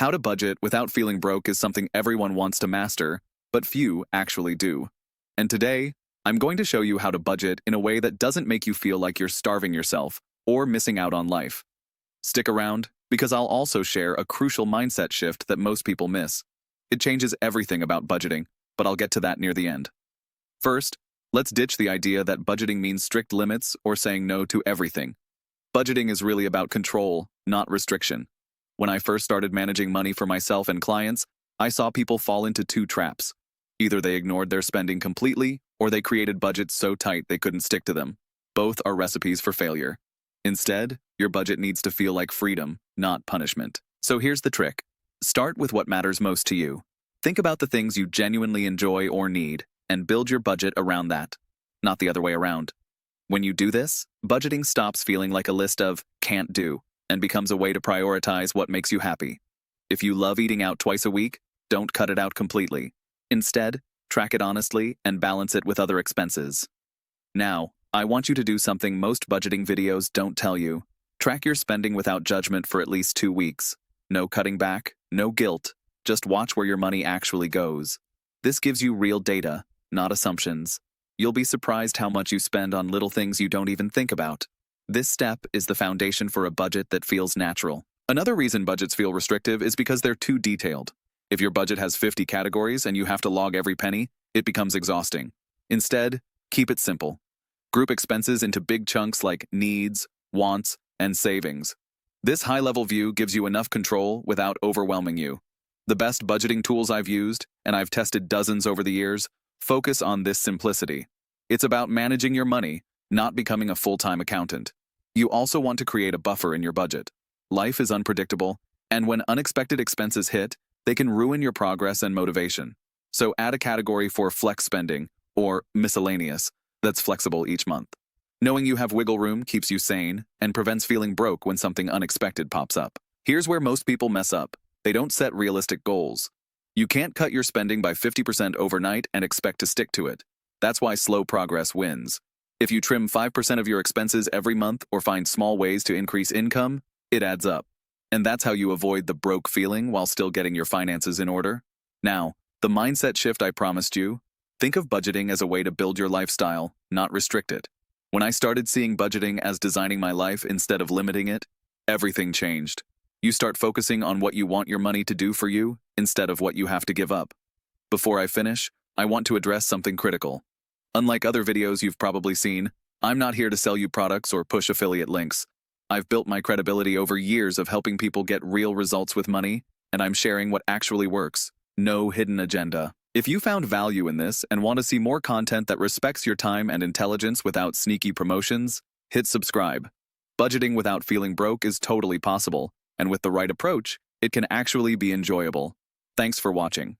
How to budget without feeling broke is something everyone wants to master, but few actually do. And today, I'm going to show you how to budget in a way that doesn't make you feel like you're starving yourself or missing out on life. Stick around, because I'll also share a crucial mindset shift that most people miss. It changes everything about budgeting, but I'll get to that near the end. First, let's ditch the idea that budgeting means strict limits or saying no to everything. Budgeting is really about control, not restriction. When I first started managing money for myself and clients, I saw people fall into two traps. Either they ignored their spending completely, or they created budgets so tight they couldn't stick to them. Both are recipes for failure. Instead, your budget needs to feel like freedom, not punishment. So here's the trick. Start with what matters most to you. Think about the things you genuinely enjoy or need, and build your budget around that, not the other way around. When you do this, budgeting stops feeling like a list of can't do and becomes a way to prioritize what makes you happy. If you love eating out twice a week, don't cut it out completely. Instead, track it honestly and balance it with other expenses. Now, I want you to do something most budgeting videos don't tell you. Track your spending without judgment for at least 2 weeks. No cutting back, no guilt. Just watch where your money actually goes. This gives you real data, not assumptions. You'll be surprised how much you spend on little things you don't even think about. This step is the foundation for a budget that feels natural. Another reason budgets feel restrictive is because they're too detailed. If your budget has 50 categories and you have to log every penny, it becomes exhausting. Instead, keep it simple. Group expenses into big chunks like needs, wants, and savings. This high-level view gives you enough control without overwhelming you. The best budgeting tools I've used, and I've tested dozens over the years, focus on this simplicity. It's about managing your money, not becoming a full-time accountant. You also want to create a buffer in your budget. Life is unpredictable, and when unexpected expenses hit, they can ruin your progress and motivation. So add a category for flex spending, or miscellaneous, that's flexible each month. Knowing you have wiggle room keeps you sane and prevents feeling broke when something unexpected pops up. Here's where most people mess up. They don't set realistic goals. You can't cut your spending by 50% overnight and expect to stick to it. That's why slow progress wins. If you trim 5% of your expenses every month or find small ways to increase income, it adds up. And that's how you avoid the broke feeling while still getting your finances in order. Now, the mindset shift I promised you. Think of budgeting as a way to build your lifestyle, not restrict it. When I started seeing budgeting as designing my life instead of limiting it, everything changed. You start focusing on what you want your money to do for you instead of what you have to give up. Before I finish, I want to address something critical. Unlike other videos you've probably seen, I'm not here to sell you products or push affiliate links. I've built my credibility over years of helping people get real results with money, and I'm sharing what actually works. No hidden agenda. If you found value in this and want to see more content that respects your time and intelligence without sneaky promotions, hit subscribe. Budgeting without feeling broke is totally possible, and with the right approach, it can actually be enjoyable. Thanks for watching.